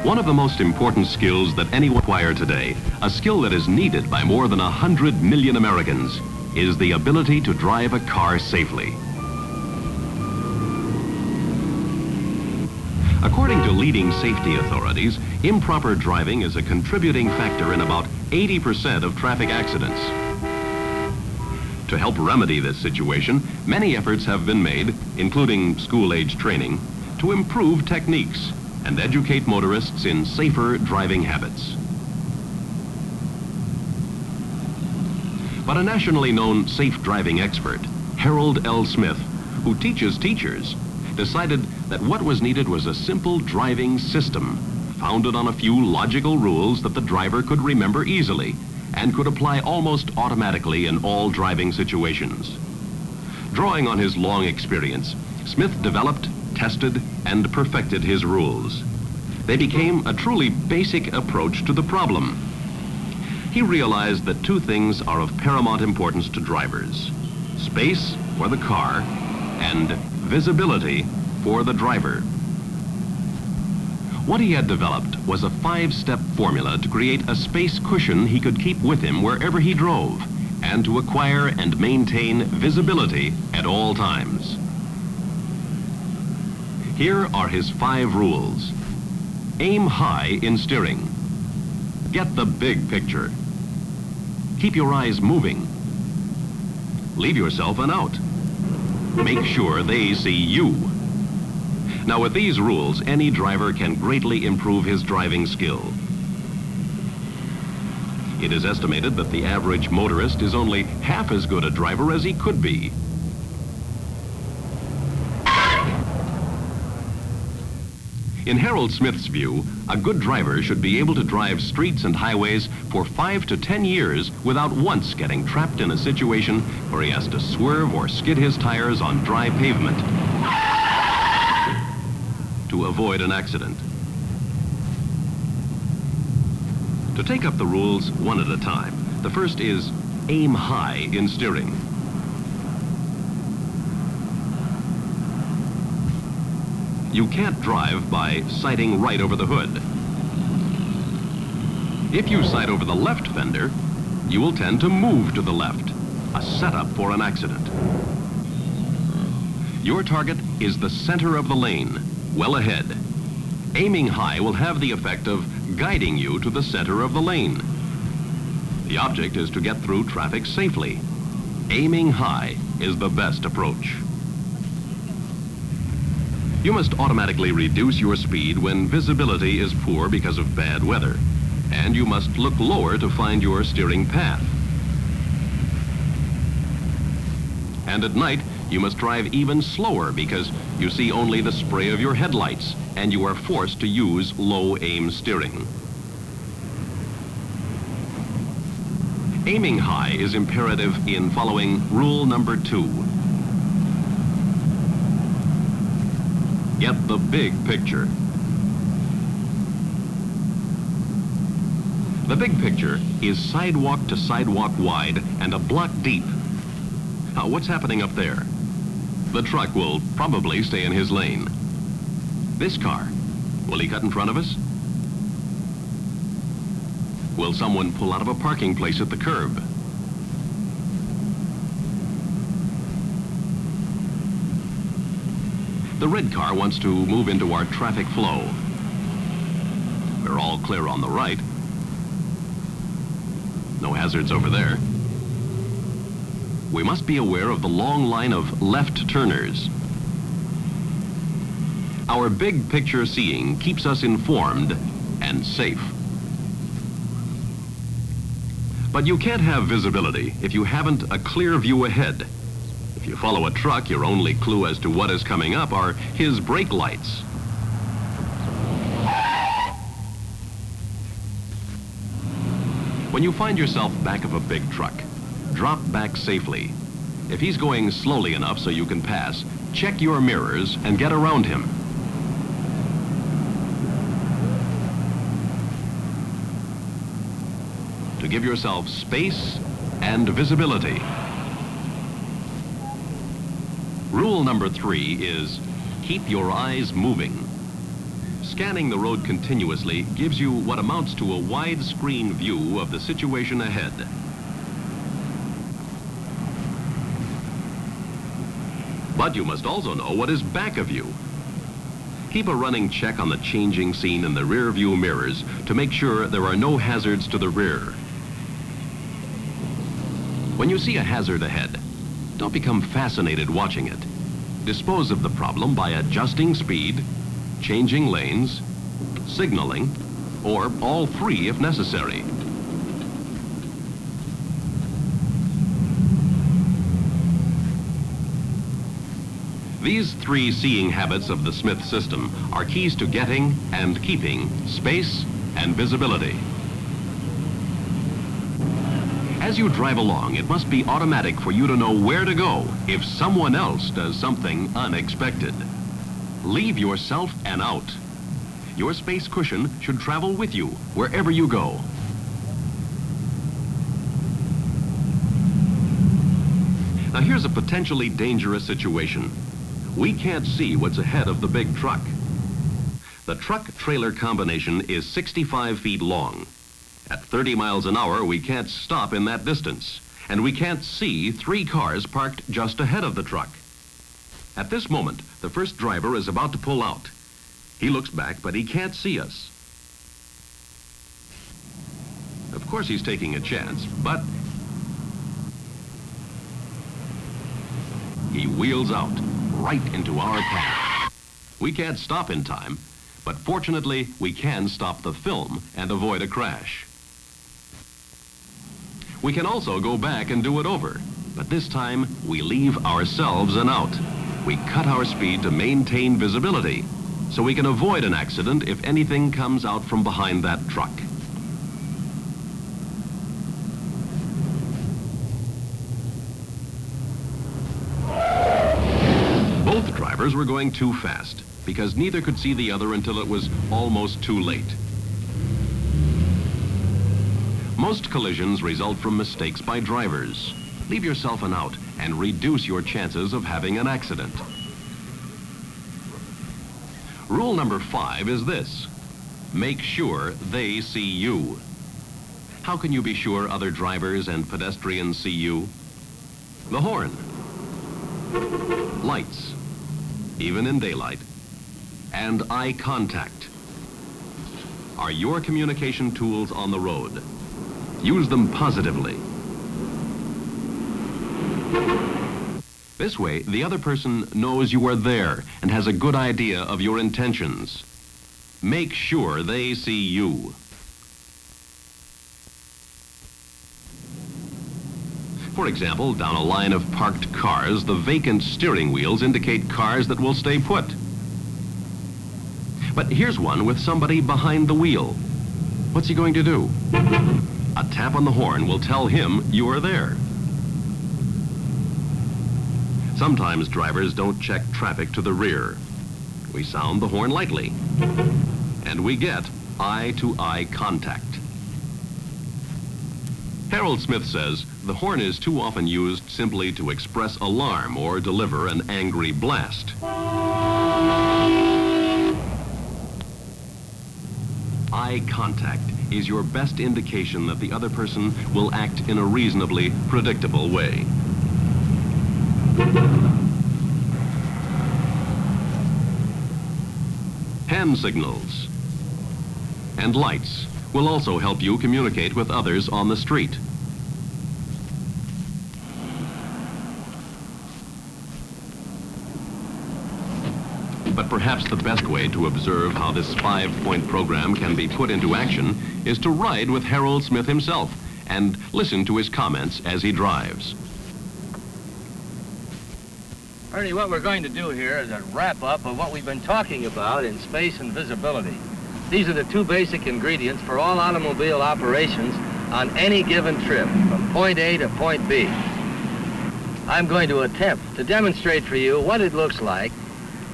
One of the most important skills that anyone acquire today, a skill that is needed by more than 100 million Americans, is the ability to drive a car safely. According to leading safety authorities, improper driving is a contributing factor in about 80% of traffic accidents. To help remedy this situation, many efforts have been made, including school-age training, to improve techniques and educate motorists in safer driving habits. But a nationally known safe driving expert, Harold L. Smith, who teaches teachers, decided that what was needed was a simple driving system founded on a few logical rules that the driver could remember easily and could apply almost automatically in all driving situations. Drawing on his long experience, Smith developed, tested, and perfected his rules. They became a truly basic approach to the problem. He realized that two things are of paramount importance to drivers: space for the car and visibility for the driver. What he had developed was a 5-step formula to create a space cushion he could keep with him wherever he drove, and to acquire and maintain visibility at all times. Here are his 5 rules. Aim high in steering. Get the big picture. Keep your eyes moving. Leave yourself an out. Make sure they see you. Now, with these rules, any driver can greatly improve his driving skill. It is estimated that the average motorist is only half as good a driver as he could be. In Harold Smith's view, a good driver should be able to drive streets and highways for 5 to 10 years without once getting trapped in a situation where he has to swerve or skid his tires on dry pavement to avoid an accident. To take up the rules one at a time, the first is aim high in steering. You can't drive by sighting right over the hood. If you sight over the left fender, you will tend to move to the left, a setup for an accident. Your target is the center of the lane, well ahead. Aiming high will have the effect of guiding you to the center of the lane. The object is to get through traffic safely. Aiming high is the best approach. You must automatically reduce your speed when visibility is poor because of bad weather, and you must look lower to find your steering path. And at night, you must drive even slower because you see only the spray of your headlights, and you are forced to use low aim steering. Aiming high is imperative in following rule number 2. Get the big picture. The big picture is sidewalk to sidewalk wide and a block deep. Now, what's happening up there? The truck will probably stay in his lane. This car, will he cut in front of us? Will someone pull out of a parking place at the curb? The red car wants to move into our traffic flow. We're all clear on the right. No hazards over there. We must be aware of the long line of left turners. Our big picture seeing keeps us informed and safe. But you can't have visibility if you haven't a clear view ahead. If you follow a truck, your only clue as to what is coming up are his brake lights. When you find yourself back of a big truck, drop back safely. If he's going slowly enough so you can pass, check your mirrors and get around him. To give yourself space and visibility. Rule number 3 is keep your eyes moving. Scanning the road continuously gives you what amounts to a widescreen view of the situation ahead. But you must also know what is back of you. Keep a running check on the changing scene in the rear view mirrors to make sure there are no hazards to the rear. When you see a hazard ahead, don't become fascinated watching it. Dispose of the problem by adjusting speed, changing lanes, signaling, or all three if necessary. These three seeing habits of the Smith system are keys to getting and keeping space and visibility. As you drive along, it must be automatic for you to know where to go if someone else does something unexpected. Leave yourself an out. Your space cushion should travel with you wherever you go. Now here's a potentially dangerous situation. We can't see what's ahead of the big truck. The truck-trailer combination is 65 feet long. At 30 miles an hour, we can't stop in that distance, and we can't see three cars parked just ahead of the truck. At this moment, the first driver is about to pull out. He looks back, but he can't see us. Of course, he's taking a chance, but he wheels out right into our path. We can't stop in time, but fortunately, we can stop the film and avoid a crash. We can also go back and do it over, but this time we leave ourselves an out. We cut our speed to maintain visibility, so we can avoid an accident if anything comes out from behind that truck. Both drivers were going too fast because neither could see the other until it was almost too late. Most collisions result from mistakes by drivers. Leave yourself an out and reduce your chances of having an accident. Rule number 5 is this: make sure they see you. How can you be sure other drivers and pedestrians see you? The horn, lights, even in daylight, and eye contact are your communication tools on the road. Use them positively. This way, the other person knows you are there and has a good idea of your intentions. Make sure they see you. For example, down a line of parked cars, the vacant steering wheels indicate cars that will stay put. But here's one with somebody behind the wheel. What's he going to do? A tap on the horn will tell him you are there. Sometimes drivers don't check traffic to the rear. We sound the horn lightly, and we get eye-to-eye contact. Harold Smith says the horn is too often used simply to express alarm or deliver an angry blast. Eye contact is your best indication that the other person will act in a reasonably predictable way. Hand signals and lights will also help you communicate with others on the street. But perhaps the best way to observe how this 5-point program can be put into action is to ride with Harold Smith himself and listen to his comments as he drives. Ernie, what we're going to do here is a wrap-up of what we've been talking about in space and visibility. These are the two basic ingredients for all automobile operations on any given trip, from point A to point B. I'm going to attempt to demonstrate for you what it looks like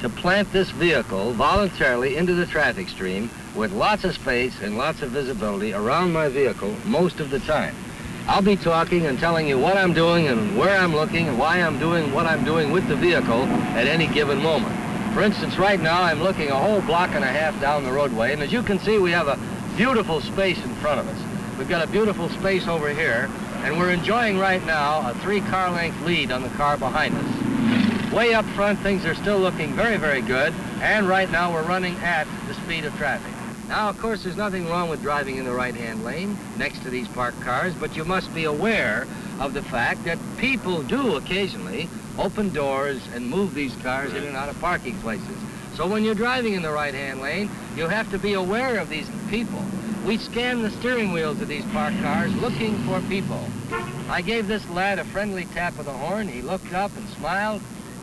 to plant this vehicle voluntarily into the traffic stream with lots of space and lots of visibility around my vehicle most of the time. I'll be talking and telling you what I'm doing and where I'm looking and why I'm doing what I'm doing with the vehicle at any given moment. For instance, right now I'm looking a whole block and a half down the roadway, and as you can see, we have a beautiful space in front of us. We've got a beautiful space over here, and we're enjoying right now a 3-car length lead on the car behind us. Way up front, things are still looking very, very good, and right now we're running at the speed of traffic. Now, of course, there's nothing wrong with driving in the right-hand lane next to these parked cars, but you must be aware of the fact that people do occasionally open doors and move these cars in and out of parking places. So when you're driving in the right-hand lane, you have to be aware of these people. We scan the steering wheels of these parked cars looking for people. I gave this lad a friendly tap of the horn. He looked up and smiled.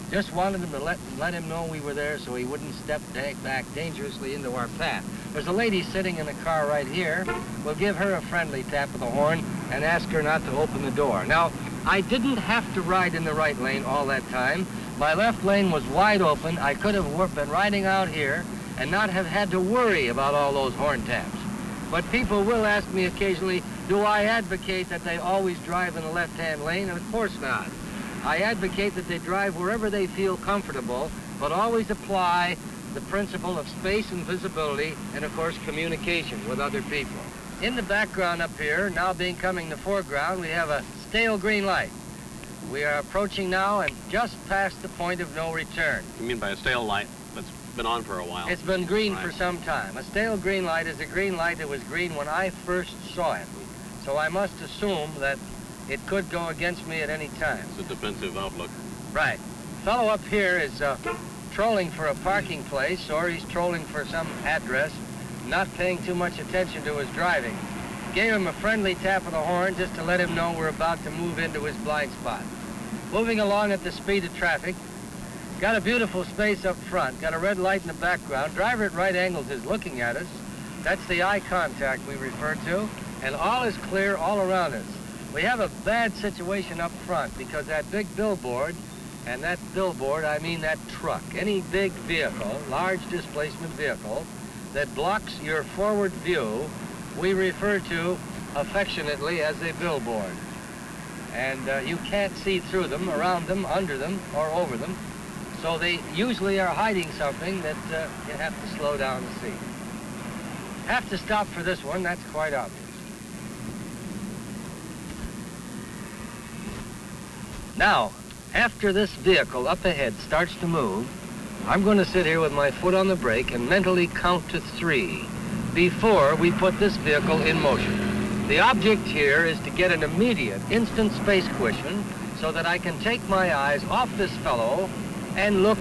Just wanted him to let him know we were there so he wouldn't step back dangerously into our path. There's a lady sitting in the car right here. We'll give her a friendly tap of the horn and ask her not to open the door. Now, I didn't have to ride in the right lane all that time. My left lane was wide open. I could have been riding out here and not have had to worry about all those horn taps. But people will ask me occasionally, do I advocate that they always drive in the left-hand lane? And of course not. I advocate that they drive wherever they feel comfortable, but always apply the principle of space and visibility and, of course, communication with other people. In the background up here, now becoming the foreground, we have a stale green light. We are approaching now and just past the point of no return. You mean by a stale light that's been on for a while? It's been green Right. for some time. A stale green light is a green light that was green when I first saw it. So I must assume that it could go against me at any time. It's a defensive outlook. Right. Fellow up here is trolling for a parking place, or he's trolling for some address, not paying too much attention to his driving. Gave him a friendly tap of the horn just to let him know we're about to move into his blind spot. Moving along at the speed of traffic. Got a beautiful space up front, got a red light in the background. Driver at right angles is looking at us. That's the eye contact we refer to, and all is clear all around us. We have a bad situation up front because that big billboard, and that billboard, I mean that truck, any big vehicle, large displacement vehicle, that blocks your forward view, we refer to affectionately as a billboard. And you can't see through them, around them, under them, or over them. So they usually are hiding something that you have to slow down to see. Have to stop for this one, that's quite obvious. Now, after this vehicle up ahead starts to move, I'm going to sit here with my foot on the brake and mentally count to 3 before we put this vehicle in motion. The object here is to get an immediate, instant space cushion so that I can take my eyes off this fellow and look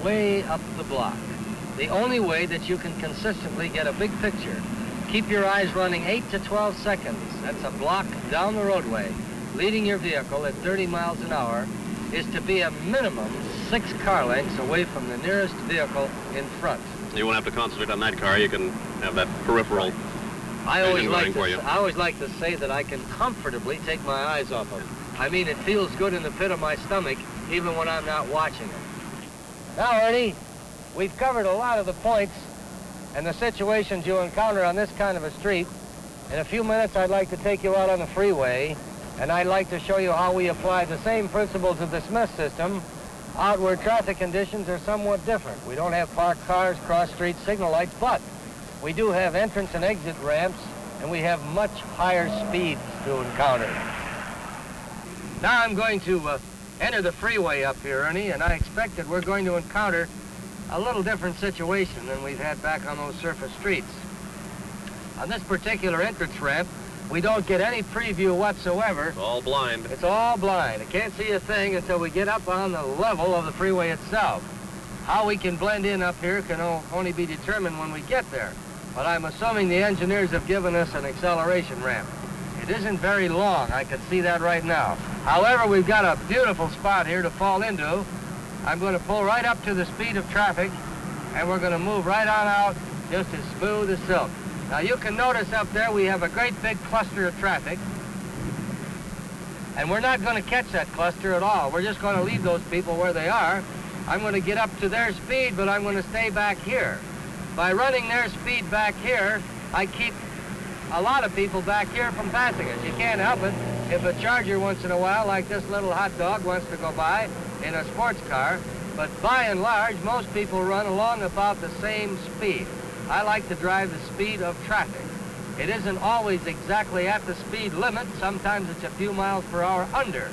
way up the block. The only way that you can consistently get a big picture. Keep your eyes running 8 to 12 seconds. That's a block down the roadway. Leading your vehicle at 30 miles an hour is to be a minimum 6 car lengths away from the nearest vehicle in front. You won't have to concentrate on that car. You can have that peripheral I always vision running for you. like to say that I can comfortably take my eyes off of it. I mean, it feels good in the pit of my stomach even when I'm not watching it. Now, Ernie, we've covered a lot of the points and the situations you encounter on this kind of a street. In a few minutes, I'd like to take you out on the freeway, and I'd like to show you how we apply the same principles of the Smith system out where traffic conditions are somewhat different. We don't have parked cars, cross-street signal lights, but we do have entrance and exit ramps, and we have much higher speeds to encounter. Now I'm going to enter the freeway up here, Ernie, and I expect that we're going to encounter a little different situation than we've had back on those surface streets. On this particular entrance ramp, we don't get any preview whatsoever. It's all blind. It's all blind. I can't see a thing until we get up on the level of the freeway itself. How we can blend in up here can only be determined when we get there. But I'm assuming the engineers have given us an acceleration ramp. It isn't very long. I can see that right now. However, we've got a beautiful spot here to fall into. I'm going to pull right up to the speed of traffic, and we're going to move right on out just as smooth as silk. Now, you can notice up there we have a great big cluster of traffic, and we're not going to catch that cluster at all. We're just going to leave those people where they are. I'm going to get up to their speed, but I'm going to stay back here. By running their speed back here, I keep a lot of people back here from passing us. You can't help it. If a Charger once in a while, like this little hot dog, wants to go by in a sports car, But by and large, most people run along about the same speed. I like to drive the speed of traffic. It isn't always exactly at the speed limit. Sometimes it's a few miles per hour under.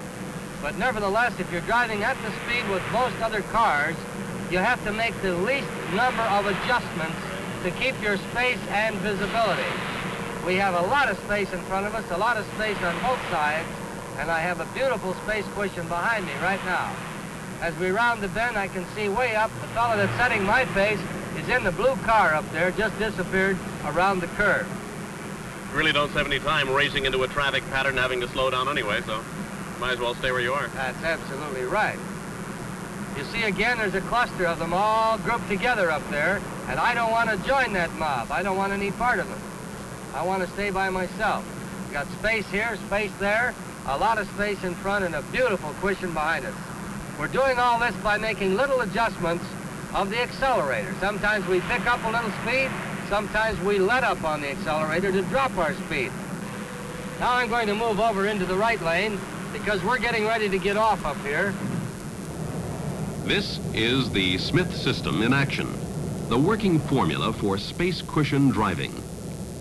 But nevertheless, if you're driving at the speed with most other cars, you have to make the least number of adjustments to keep your space and visibility. We have a lot of space in front of us, a lot of space on both sides, and I have a beautiful space cushion behind me right now. As we round the bend, I can see way up, the fellow that's setting my pace is in the blue car up there, just disappeared around the curve. You really don't have any time racing into a traffic pattern having to slow down anyway, so might as well stay where you are. That's absolutely right. You see, again, there's a cluster of them all grouped together up there, and I don't want to join that mob. I don't want any part of it. I want to stay by myself. Got space here, space there, a lot of space in front, and a beautiful cushion behind us. We're doing all this by making little adjustments of the accelerator. Sometimes we pick up a little speed, sometimes we let up on the accelerator to drop our speed. Now I'm going to move over into the right lane because we're getting ready to get off up here. This is the Smith system in action. The working formula for space cushion driving.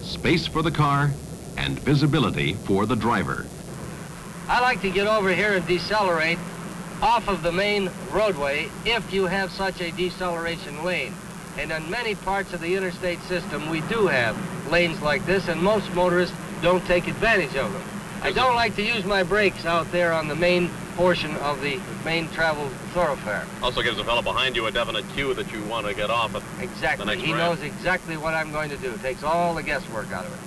Space for the car and visibility for the driver. I like to get over here and decelerate off of the main roadway if you have such a deceleration lane. And in many parts of the interstate system, we do have lanes like this, and most motorists don't take advantage of them. I don't like to use my brakes out there on the main portion of the main travel thoroughfare. Also gives the fellow behind you a definite cue that you want to get off at Exactly. the next He ramp. knows exactly what I'm going to do. Takes all the guesswork out of it.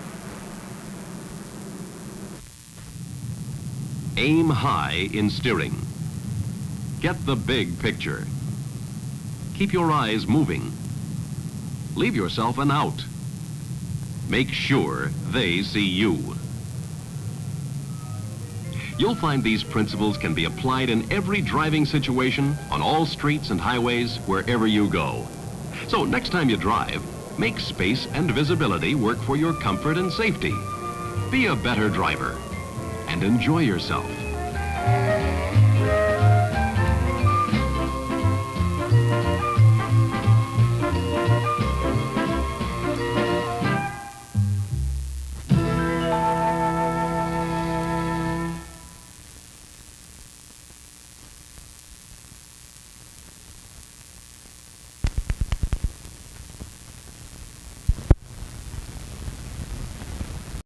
Aim high in steering. Get the big picture. Keep your eyes moving. Leave yourself an out. Make sure they see you. You'll find these principles can be applied in every driving situation, on all streets and highways, wherever you go. So next time you drive, make space and visibility work for your comfort and safety. Be a better driver and enjoy yourself.